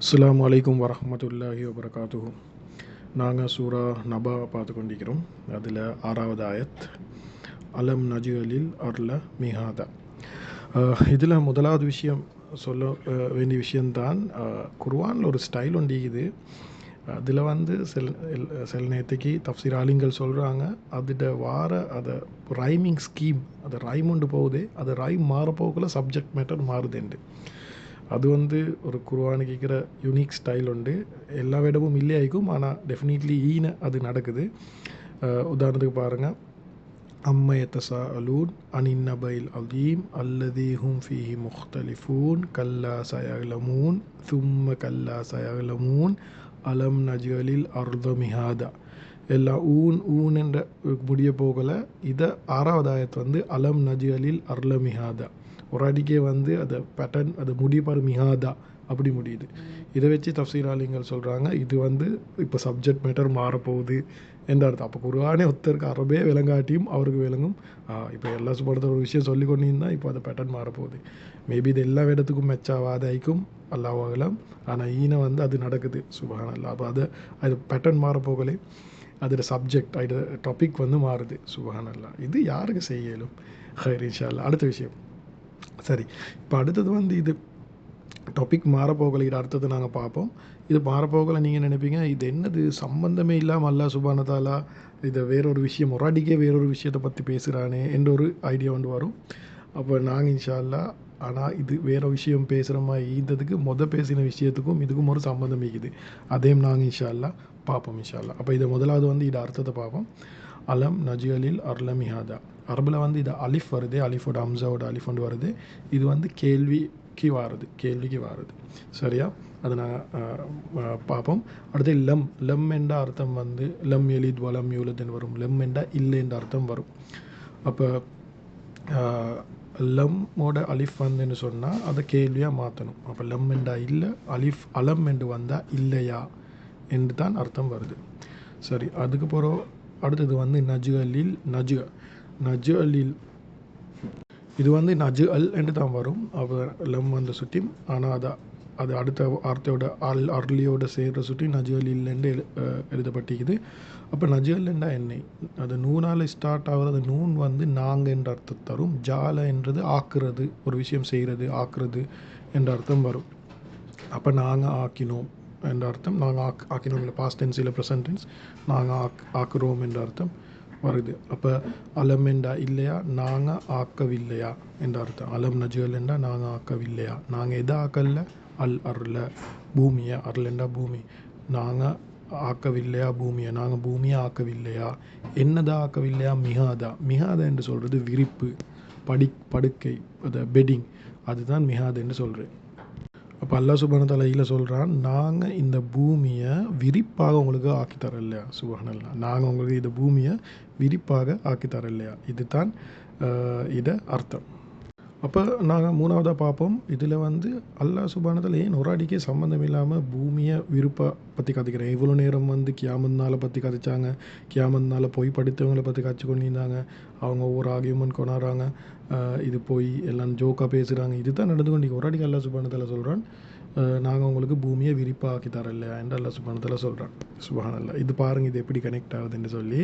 அஸ்ஸலாமு அலைக்கும் வரஹ்மத்துல்லாஹி வபரகாத்துஹு. நாங்கள் சூரா நபா பார்த்து கொண்டிருக்கிறோம். அதில் 6வது ஆயத், அலம் நஜ்அலில் அர்ல மிஹாதா. இதில் முதலாவது விஷயம் சொல்ல வேண்டிய விஷயந்தான், குர்ஆனில் ஒரு ஸ்டைல் ஒன்று இருக்குது. அதில் வந்து சில நேரத்துக்கு தஃப்சீர் ஆலிம்கள் சொல்கிறாங்க, அதில் வார அதை ரைமிங் ஸ்கீம், அது ரைம் ஒன்று போகுது, அது ரைம் மாறப்போக்குள்ள சப்ஜெக்ட் மேட்டர் மாறுதுண்டு. அது வந்து ஒரு குர்ஆனுக்கு இருக்கிற யூனிக் ஸ்டைல் உண்டு. எல்லா இடமும் இல்லையாய்க்கும், ஆனால் டெஃபினெட்லி அது நடக்குது. உதாரணத்துக்கு பாருங்கள், அம்ம யத்தஸாஅலூன் அனின் நபைல் அதீம் அல்லதீ ஹும் ஃபீஹி முக்தலிஃபூன் கல்லா சயஅலமூன் சும்ம கல்லா சயஅலமூன் அலம் நஜ்அலில் அர்த மிஹாதா. எல்லாம் ஊன் என்ற முடிய போகல. இதை 6வது ஆயத் வந்து அலம் நஜ்அலில் அர்ல மிஹாதா. ஒரு அடிக்கே வந்து அதை பேட்டர்ன், அது முடிப்பார் மிஹாதா அப்படி முடியுது. இதை வச்சு தஃப்சீர் ஆலிம்கள் சொல்கிறாங்க, இது வந்து இப்போ சப்ஜெக்ட் மேட்டர் மாறப்போகுது என்ற அர்த்தம். அப்போ குர்ஆனே ஒருத்தருக்கு அரபே விளங்காட்டியும் அவருக்கு விளங்கும். இப்போ எல்லா சுபடத்தில் ஒரு விஷயம் சொல்லி கொண்டிருந்தால் இப்போ அது பேட்டர்ன் மாறப்போகுது. மேபி இது எல்லா இடத்துக்கும் மெச்சாவாத ஐக்கும் அல்லாஹ் அகலம். ஆனால் வந்து அது நடக்குது. சுப்ஹானல்லாஹ். அப்போ அது பேட்டர்ன் மாறப்போகலே அதோட சப்ஜெக்ட், அதோட டாபிக் வந்து மாறுது. சுப்ஹானல்லாஹ். இது யாருக்கு செய்ய இயலும்? ஹைர் இன்ஷா அல்லாஹ். அடுத்த விஷயம். சரி, இப்போ அடுத்தது வந்து இது டாபிக் மாறப்போகலை. இது அடுத்தது நாங்கள் பார்ப்போம். இது மாறப்போகலை நீங்கள் நினைப்பீங்க, இது என்னது சம்பந்தமே இல்லாமல் அல்லாஹ் சுப்ஹானஹு வ தஆலா இதை வேறொரு விஷயம், ஒரு அடிக்கே வேறொரு விஷயத்தை பற்றி பேசுகிறானே என்ற ஒரு ஐடியா வந்து வரும். அப்போ நாங்கள் இன்ஷா அல்லாஹ், ஆனால் இது வேறு விஷயம் பேசுகிற மாதிரி ஈந்ததுக்கு பேசின விஷயத்துக்கும் இதுக்கும் ஒரு சம்மந்தம் இருக்குது. அதையும் நாங்கள் இன்ஷா அல்லாஹ் பார்ப்போம் இன்ஷா அல்லாஹ். அப்போ இதை முதலாவது வந்து இது அர்த்தத்தை பார்ப்போம். அலம் நஜ்அலில் அர்ல மிஹாதா. அரபில் வந்து இது அலிஃப் வருது, அலிஃபோட ஹம்ஸாவோட அலிஃப் ஒன்று வருது. இது வந்து கேள்விக்கு வாருது. சரியா? அதை நாங்கள் பார்ப்போம். அடுத்து லம் என்ற அர்த்தம் வந்து லம் எலித் வலம் யூலத்னு வரும். லம் என்ற இல்லை என்ற அர்த்தம் வரும். அப்போ லம்மோட அலிஃப் வந்துன்னு சொன்னால் அதை கேள்வியாக மாற்றணும். அப்போ லம் என்றா இல்லை, அலிஃப் அலம் என்று வந்தால் இல்லையா என்று தான் அர்த்தம் வருது. சரி, அதுக்கு பிறகு அடுத்தது வந்து நஜ்அலில் நஜ்அலில் இது வந்து நஜ்அல் என்று தான் வரும். அப்போ லம் வந்து சுட்டி, ஆனால் அது அடுத்த வார்த்தையோட அர்லியோட சேர்ற சுட்டி நஜ்அலில் என்று எழுதப்பட்டிருக்குது. அப்போ நஜ்அல் என்றால் என்ன? அது நூனால் ஸ்டார்ட் ஆகிறது. நூன் வந்து நாங்கள் என்ற அர்த்தம் தரும். ஜால என்றது ஆக்குறது, ஒரு விஷயம் செய்கிறது, ஆக்குறது என்ற அர்த்தம் வரும். அப்போ நாங்கள் ஆக்கினோம் என்ற அர்த்தம். நாங்கள் ஆக்கினோம் இல்லை, பாஸ்ட் டென்ஸ் இல்லை ப்ரெசன்ட் டென்ஸ். நாங்கள் ஆக்குறோம் என்ற அர்த்தம் வருது. அப்போ அலம் என்றா இல்லையா, நாங்கள் ஆக்கவில்லையா என்ற அர்த்தம். அலம் நஜ்அல் என்றா நாங்கள் ஆக்கவில்லையா, நாங்கள் எதை ஆக்கல, அல் அர்ல பூமியை, அர்ல் என்றா பூமி, நாங்கள் ஆக்கவில்லையா பூமியை, நாங்கள் பூமியை ஆக்கவில்லையா. என்னதா ஆக்கவில்லையா? மிஹாதா என்று சொல்கிறது விரிப்பு, படுக்கை, அது பெட்டிங், அதுதான் மிஹாத் என்று சொல்கிறேன். அப்போ அல்லாஹ் சுப்ஹானஹு வ தஆலா இதில் சொல்கிறான், நாங்கள் இந்த பூமியை விரிப்பாக உங்களுக்கு ஆக்கி தரோம் இல்லையா. சுப்ஹானல்லாஹ். நாங்கள் உங்களுக்கு இந்த பூமியை விரிப்பாக ஆக்கி தரோம் இல்லையா. இதுதான் இதை அர்த்தம். அப்போ நாங்கள் மூணாவதாக பார்ப்போம். இதில் வந்து அல்லாஹ் சுப்ஹானஹு வ தஆலா ஏன் ஒரு அடிக்கே சம்மந்தம் இல்லாமல் பூமியை விருப்பை பற்றி கதைக்கிறேன். இவ்வளோ நேரம் வந்து கியாமத் நாளை பற்றி கதைச்சாங்க, கியாமத் நாளை போய் படித்தவங்களை பற்றி கதைச்சு கொண்டிருந்தாங்க. அவங்க ஒவ்வொரு ஆர்கியூமெண்ட் கொண்டாடுறாங்க, இது போய் எல்லாம் ஜோக்காக பேசுகிறாங்க. இது தான் நடந்து கொண்டு ஒரு அடிக்கு அல்லாஹ் சுப்ஹானஹு வ தஆலா சொல்கிறான், நாங்கள் உங்களுக்கு பூமியை விரிப்பாக ஆக்கி தரோம் இல்லையா என்று அல்லாஹ் சுப்ஹானஹு வ தஆலா சொல்கிறான். சுப்ஹானல்லாஹ். இது பாருங்கள், இது எப்படி கனெக்ட் ஆகுதுன்னு சொல்லி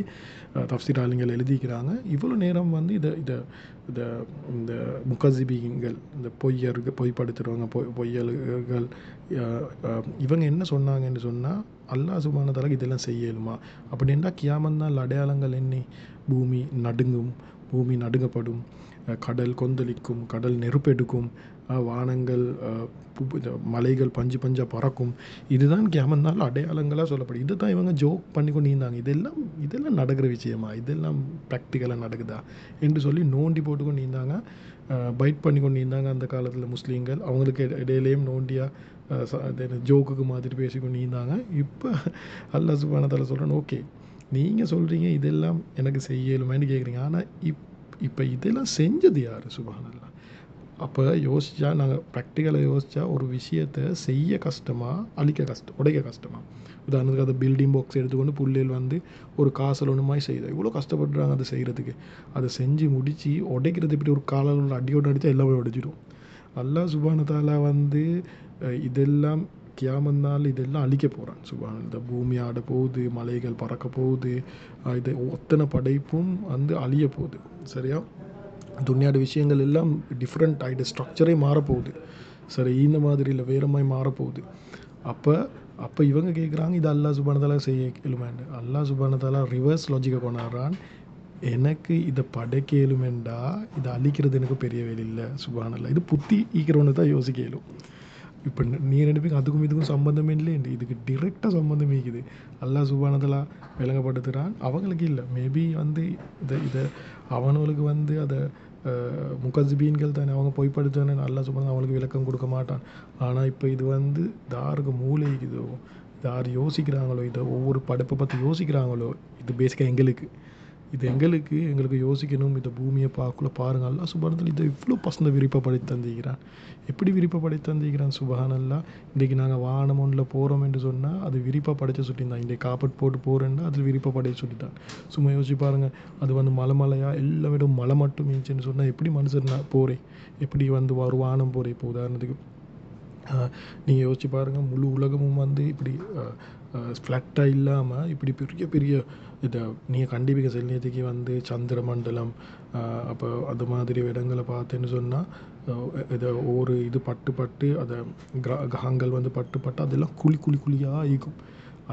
தஃப்சீர் ஆலிம்கள் எழுதிக்கிறாங்க. இவ்வளோ நேரம் வந்து இந்த முகஸிபீன்கள், இந்த பொய்ப்படுத்துகிறவங்க, பொய்யல்கள், இவங்க என்ன சொன்னாங்கன்னு சொன்னால், அல்லாஹ் சுப்ஹானஹு வ தஆலா இதெல்லாம் செய்யலுமா அப்படின்னா, கியாமத் நாள் அடையாளங்கள் என்ன? பூமி நடுங்கும், பூமி நடுங்கப்படும், கடல் கொந்தளிக்கும், கடல் நெருப்பெடுக்கும், வானங்கள் மலைகள் பஞ்சு பஞ்சாக பறக்கும். இதுதான் கியாமத் நாள் அடையாளங்களாக சொல்லப்படும். இதை தான் இவங்க ஜோக் பண்ணி கொண்டு இருந்தாங்க. இதெல்லாம் நடக்கிற விஷயமா, இதெல்லாம் ப்ராக்டிக்கலாக நடக்குதா என்று சொல்லி நோண்டி போட்டு கொண்டு இருந்தாங்க, பைட் பண்ணி கொண்டு இருந்தாங்க அந்த காலத்தில் முஸ்லீம்கள். அவங்களுக்கு இடையிலேயும் நோண்டியாக ஜோக்குக்கு மாதிரி பேசி கொண்டு இருந்தாங்க. இப்போ அல்லாஹ் சுப்ஹானஹு வ தஆலா சொல்கிறேன், ஓகே நீங்கள் சொல்கிறீங்க இதெல்லாம் எனக்கு செய்யலுமான்னு கேட்குறீங்க, ஆனால் இப்போ இதெல்லாம் செஞ்சது யார்? சுப்ஹானல்லாஹ். அப்போ யோசித்தா, நாங்கள் ப்ராக்டிக்கலாக யோசித்தா, ஒரு விஷயத்தை செய்ய கஷ்டமா, உடைக்க கஷ்டமா? உதாரணத்துக்கு அதை பில்டிங் பாக்ஸ் எடுத்துக்கொண்டு புள்ளையில் வந்து ஒரு காசல் ஒன்று மாதிரி செய்யுது. இவ்வளோ கஷ்டப்படுறாங்க அதை செய்கிறதுக்கு. அதை செஞ்சு முடித்து உடைக்கிறது எப்படி? ஒரு காலால் அடியோடு அடித்தா எல்லாமே உடைச்சிடும். அல்லாஹ் சுப்ஹானஹு வ தஆலா வந்து இதெல்லாம் கியாமத்னால் இதெல்லாம் அழிக்க போகிறான் சுபான். இந்த பூமி ஆட போகுது, மலைகள் பறக்க போகுது, இது ஒத்தனை படைப்பும் வந்து அழிய போகுது. சரியா? துன்யாட விஷயங்கள் எல்லாம் டிஃப்ரெண்ட் ஆகிட்டு ஸ்ட்ரக்சரே மாறப்போகுது. சரி, இந்த மாதிரி இல்லை, வேறு மாதிரி மாறப்போகுது. அப்போ இவங்க கேட்குறாங்க, இது அல்லாஹ் சுப்ஹானஹு வ தஆலா செய்ய இயலுமான்னு. அல்லாஹ் சுப்ஹானஹு வ தஆலா ரிவர்ஸ் லாஜிக்கை கொண்டாடுறான். எனக்கு இதை படைக்க இயலுமெண்டா இதை அழிக்கிறது எனக்கு பெரிய வேலை இல்லை சுப்ஹானல்லாஹ். இது புத்தி ஈக்கிறவனு தான் யோசிக்க இயலும். இப்போ நீ ரெண்டு பேரும் அதுக்கும் இதுக்கும் சம்மந்தமே இல்லையே, இதுக்கு டிரெக்டாக சம்மந்தம் இருக்குது. அல்லாஹ் சுப்ஹானஹு வ தஆலா விளங்கப்படுத்துகிறான், அவங்களுக்கு இல்லை. மேபி வந்து இதை அவனுங்களுக்கு வந்து அதை முகஸ்பீன்கள் தானே, அவங்க பொய்ப்படுத்தானே, அல்லாஹ் சுப்ஹானஹு அவங்களுக்கு விளக்கம் கொடுக்க மாட்டான். ஆனால் இப்போ இது வந்து யாருக்கு மூளைக்குதோ, யார் யோசிக்கிறாங்களோ, இதை ஒவ்வொரு படைப்பை பற்றி யோசிக்கிறாங்களோ, இது பேசிக்காக எங்களுக்கு யோசிக்கணும். இந்த பூமியை பார்க்கல பாருங்கள், அல்லாஹ் சுப்ஹானஹு வ தஆலா இதை இவ்வளோ பசங்க விருப்பப்படுத்தி தந்திக்கிறான். எப்படி விருப்பப்படுத்தி தந்திக்கிறான் சுப்ஹானல்லாஹ். இன்றைக்கி நாங்கள் வானம் ஒன்றில் போகிறோம் என்று சொன்னால் அது விருப்பப்படைச்ச சுட்டிதான். இன்றைக்கி காப்பட் போட்டு போகிறேன்னா அதில் விருப்பப்படைச்ச சுட்டிதான். சும்மா யோசிச்சு பாருங்கள், அது வந்து மலையாக எல்லா விட மலை மட்டும் இருந்துச்சுன்னு சொன்னால் எப்படி மனுஷன் போகிறேன், எப்படி வந்து ஒரு வானம் போகிறேன். இப்போ உதாரணத்துக்கு நீங்கள் யோசிச்சு பாருங்கள், முழு உலகமும் வந்து இப்படி ஃப்ளாட்டாக இல்லாமல் இப்படி பெரிய பெரிய இதை நீங்கள் கண்டிப்பாக செல்லியத்துக்கு வந்து சந்திர மண்டலம், அப்போ அது மாதிரி இடங்களை பார்த்தேன்னு சொன்னால் இதை ஒரு இது பட்டு அதை கிரகங்கள் வந்து பட்டு அதெல்லாம் குழியாக ஆகிக்கும்.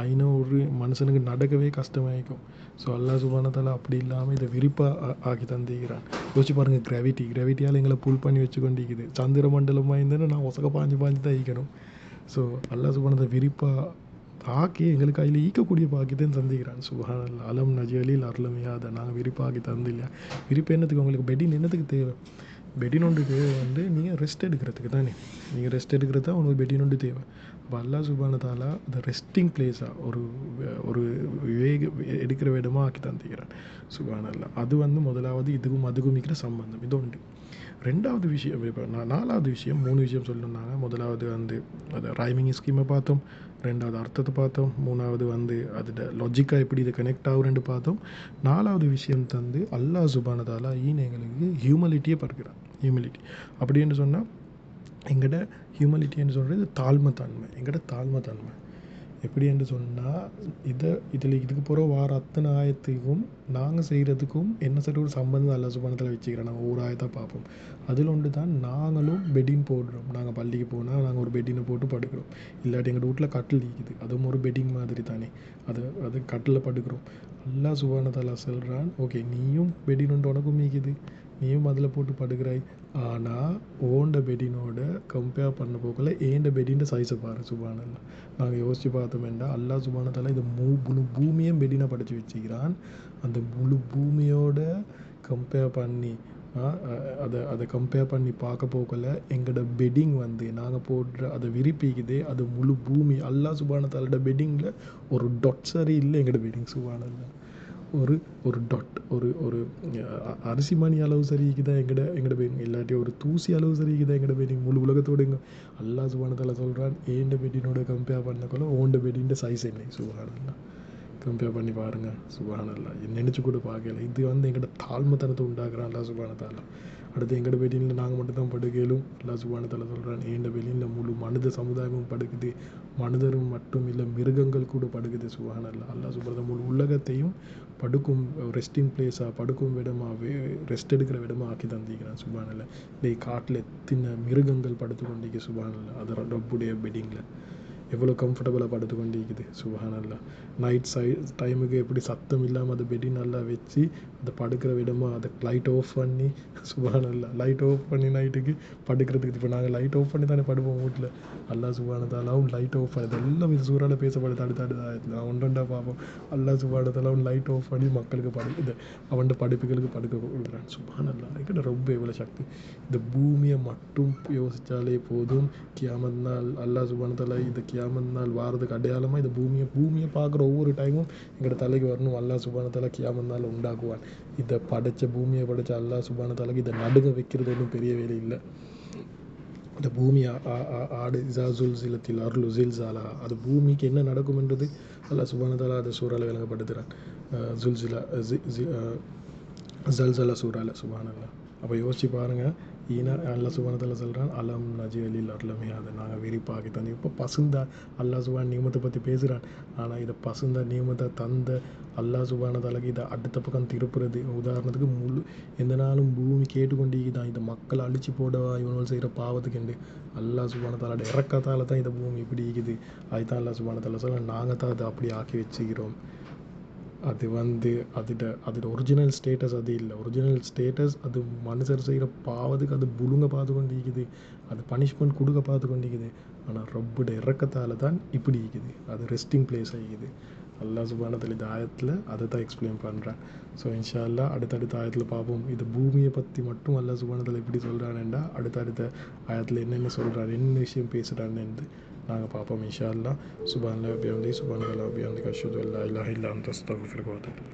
ஐநா ஒரு மனுஷனுக்கு நடக்கவே கஷ்டமாகிக்கும். ஸோ அல்லாஹ் சுப்ஹானஹு வ தஆலா அப்படி இல்லாமல் இதை விரிப்பாக ஆக்கி தந்திக்கிறான். யோசிச்சு பாருங்கள், கிராவிட்டியால் எங்களை புல் பண்ணி வச்சு கொண்டிருக்குது. சந்திர மண்டலமாக இருந்தேன்னா நான் ஒசக்க பாஞ்சு தான் ஈக்கணும். ஸோ அல்லாஹ் சுப்ஹானஹு வ தஆலா விரிப்பாக ஆக்கி எங்களுக்கு அதில் ஈக்கக்கூடிய பாக்கியத்தையும் தந்திக்கிறான் சுப்ஹானல்லாஹ். அலம் நஜ்அலில் அர்லமியா, அதை நாங்கள் விரிப்பாக்கி தந்தில்லையா. விரிப்பு என்னத்துக்கு உங்களுக்கு? பெட்டின் என்னத்துக்கு தேவை? பெட்டின் ஒன்று தேவை வந்து நீங்கள் ரெஸ்ட் எடுக்கிறதுக்கு தானே. நீங்கள் ரெஸ்ட் எடுக்கிறது தான் உங்களுக்கு பெட்டின் ஒன்று தேவை. அப்போ அல்லாஹ் சுப்ஹானஹு வ தஆலா அந்த ரெஸ்டிங் பிளேஸாக ஒரு எடுக்கிற இடமாக ஆக்கி தந்திக்கிறான் சுப்ஹானல்லாஹ். அது வந்து முதலாவது இதுக்கும் அதுக்கும் இருக்கிற சம்பந்தம் இது உண்டு. ரெண்டாவது விஷயம், இப்போ நாலாவது விஷயம், 3 விஷயம் சொல்லணுன்னாங்க. முதலாவது வந்து அதை ரைமிங் ஸ்கீமை பார்த்தோம், ரெண்டாவது அர்த்தத்தை பார்த்தோம், மூணாவது வந்து அதோட லாஜிக்காக எப்படி இது கனெக்ட் ஆகுறேன்னு பார்த்தோம். நாலாவது விஷயம் தந்து அல்லாஹ் சுப்ஹானஹு வ தஆலா எங்களுக்கு ஹியூமலிட்டியை படுக்கிறான். ஹியூமிலிட்டி அப்படின்னு சொன்னால் எங்கள்கிட்ட ஹியூமலிட்டின்னு சொல்கிறது தாழ்மைத்தன்மை. எங்கள்கிட்ட தாழ்மைத்தன்மை எப்படி என்று சொன்னால் இதுக்கு போகிற வார அத்தனை ஆயத்துக்கும் நாங்கள் செய்கிறதுக்கும் என்ன சரி ஒரு சம்பந்தம் அல்லாஹ் சுப்ஹானஹு வ தஆலா வச்சுக்கிறோம். நாங்கள் ஒரு ஆயத்தை பார்ப்போம். அதில் ஒன்று தான் நாங்களும் பெட்டின் போடுறோம். நாங்கள் பள்ளிக்கு போனால் நாங்கள் ஒரு பெட்டினை போட்டு படுக்கிறோம். இல்லாட்டி எங்கள் வீட்டில் கட்டில் இருக்குது, அதுவும் ஒரு பெட்டிங் மாதிரி தானே, அது கட்டில் படுக்கிறோம். அல்லாஹ் சுப்ஹானஹு வ தஆலா சொல்கிறான், ஓகே நீயும் பெட்டின் ஒன்று உனக்கும் மீக்குது, நீயும் அதில் போட்டு படுக்கிறாய். ஆனால் ஓண்ட பெட்டினோட கம்பேர் பண்ண போக்கல ஏண்ட பெட்டின்ற சைஸை பாரு சுப்ஹானல்லாஹ். நாங்கள் யோசித்து பார்த்தோம்னா அல்லாஹ் சுப்ஹானஹு வ தஆலா இந்த முழு பூமியும் பெட்டினை படைச்சி வச்சுக்கிறான். அந்த முழு பூமியோட கம்பேர் பண்ணி அதை கம்பேர் பண்ணி பார்க்க போக்கல எங்களோட பெட்டிங் வந்து நாங்கள் போடுற அதை விரிப்பிக்குதே, அது முழு பூமி அல்லாஹ் சுப்ஹானஹு வ தஆலா பெட்டிங்கில் ஒரு டொட் சரி இல்லை. எங்களோட பெட்டிங் சுப்ஹானல்லாஹ் ஒரு டாட் ஒரு அரிசி மணி அளவு சரிக்குதான் எங்கட பெயிண்டிங், இல்லாட்டி ஒரு தூசி அளவு சரிக்குதான் எங்கட பெயிண்டிங். முழு உலகத்தோடு அல்லாஹ் சுப்ஹானஹு வ தஆலா சொல்கிறான், ஏண்ட பெட்டினோட கம்பேர் பண்ணக்குள்ள ஓண்ட பெட்டின்ற சைஸ் என்ன சுப்ஹானல்லாஹ். கம்பேர் பண்ணி பாருங்கள் சுப்ஹானல்லாஹ். நினச்சி கூட பார்க்கல. இது வந்து எங்கள்கிட்ட தாழ்மைத்தனத்தை உண்டாக்குறான் அல்லாஹ் சுப்ஹானஹு வ தஆலா. அடுத்து எங்கட பெட்டியில் நாங்கள் மட்டும் தான் படுக்கையிலும் அல்லாஹ் சுப்ஹானஹு வ தஆலா சொல்கிறான், ஏண்ட வெளியில் முழு மனித சமுதாயமும் படுக்குது, மனிதரும் மட்டும் இல்லை மிருகங்கள் கூட படுக்குது சுப்ஹானல்லாஹ். அல்லாஹ் சுப்ஹானஹு வ தஆலா முழு உலகத்தையும் படுக்கும் ரெஸ்டிங் பிளேஸாக, படுக்கும் விடமாகவே, ரெஸ்ட் எடுக்கிற விடமாக ஆக்கி தந்திக்கிறான் சுப்ஹானல்லாஹ். இந்த காட்டில் எத்தனை மிருகங்கள் படுத்து கொண்டிருக்கு சுப்ஹானல்லாஹ். அது ரப்புடைய பெட்டிங்கில் எவ்வளோ கம்ஃபர்டபுளாக படுத்து கொண்டிருக்குது சுப்ஹானல்லாஹ். நைட் டைமுக்கு எப்படி சத்தம் இல்லாமல் அதை பெட்டி நல்லா வச்சு அதை படுக்கிற விடமாக அதை லைட் ஆஃப் பண்ணி சுப்ஹானல்லாஹ், லைட் ஆஃப் பண்ணி நைட்டுக்கு படுக்கிறதுக்கு. இப்போ நாங்கள் லைட் ஆஃப் பண்ணி தானே படுப்போம் வீட்டில். அல்லாஹ் சுப்ஹானஹு வ தஆலாவும் லைட் ஆஃப் பண்ணி எல்லாம் இது சூறால பேசப்படுது அடுத்த நான் ஒன்றா பார்ப்போம். அல்லாஹ் சுப்ஹானஹு வ தஆலாவும் லைட் ஆஃப் பண்ணி மக்களுக்கு இது அவன்கிட்ட படிப்புகளுக்கு படுக்க கொடுக்குறான் சுப்ஹானல்லாஹ். என்கிட்ட ரொம்ப எவ்வளோ சக்தி. இந்த பூமியை மட்டும் யோசித்தாலே போதும், கியாமத் நாள் அல்லாஹ் சுப்ஹானஹு வ தஆலா இந்த கியாமத் நாள் வாரதுக்கு அடையாளமாக இந்த பூமியை பார்க்குற ஒவ்வொரு டைமும் எங்களோட தலைக்கு வரணும். அல்லாஹ் சுப்ஹானஹு வ தஆலா கியாமத் நாள் உண்டாக்குவான். இதை பூமியை படைச்ச அல்லாஹ் சுப்ஹானஹு வ தஆலாக்கு இதை நடுங்க வைக்கிறது ஒன்றும் பெரிய வேலை இல்லை. இந்த பூமி ஆடு ஜுல்சிலத்தில் அருள் ஜில்சாலா, அது பூமிக்கு என்ன நடக்கும்ன்றது அல்லாஹ் சுப்ஹானஹு வ தஆலா அதை சூறால விளங்கப்படுத்துகிறான். ஜுல்சிலா ஜல்சலா சூறால சுப்ஹானல்லாஹ். அப்போ யோசிச்சு பாருங்கள். அல்லா சுபானத்தில் சொல்கிறான் அலம் நஜியலில் அருளமே அதை நாங்கள் விரிப்பாக்கி தந்து. இப்போ பசுந்தா அல்லா சுபான் நியமத்தை பற்றி பேசுகிறான். ஆனால் இதை பசுந்தா நியமத்தை தந்த அல்லா சுபானதாலுக்கு இதை அடுத்த பக்கம் திருப்புறது. உதாரணத்துக்கு எந்த நாளும் பூமி கேட்டுக்கொண்டிருக்குதான் இதை மக்கள் அழிச்சு போடவா இவனுள் செய்கிற பாவத்துக்குண்டு. அல்லா சுபானத்தாலோட இறக்கத்தால் தான் இந்த பூமி இப்படி இருக்குது. அதுதான் அல்லா சுபானத்தால சொல்ல நாங்கள் தான் அதை அப்படி ஆக்கி வச்சுக்கிறோம். அது அதோட ஒரிஜினல் ஸ்டேட்டஸ் அது இல்லை. ஒரிஜினல் ஸ்டேட்டஸ் அது மனுஷர் செய்கிற பாவத்துக்கு அது புழுங்க பார்த்து கொண்டு இருக்குது. அது பனிஷ்மெண்ட் கொடுக்க பார்த்து கொண்டு இருக்குது. ஆனால் ரப்போட இறக்கத்தால் தான் இப்படி இருக்குது. அது ரெஸ்டிங் பிளேஸ் ஆகிக்குது. அல்லாஹ் சுப்ஹானஹு இந்த ஆயத்தில் அதை தான் எக்ஸ்பிளைன் பண்ணுறேன். ஸோ இன்ஷா அல்லாஹ் அடுத்தடுத்த ஆயத்தில் பார்ப்போம். இது பூமியை பற்றி மட்டும் அல்லாஹ் சுப்ஹானஹு எப்படி சொல்கிறானேண்டா அடுத்தடுத்த ஆயத்தில் என்னென்ன சொல்கிறார், என்ன விஷயம் பேசுகிறான்னு நாங்கள் பார்ப்போம் இன்ஷா அல்லாஹ். சுப்ஹானல்லாஹி வபிஹம்திஹி சுப்ஹானல்லாஹி வபிஹம்திஹி அஷ்ஹது அல்லா இலாஹா இல்லா அன்த அஸ்தக்ஃபிருக வ அத்தூபு இலைக்.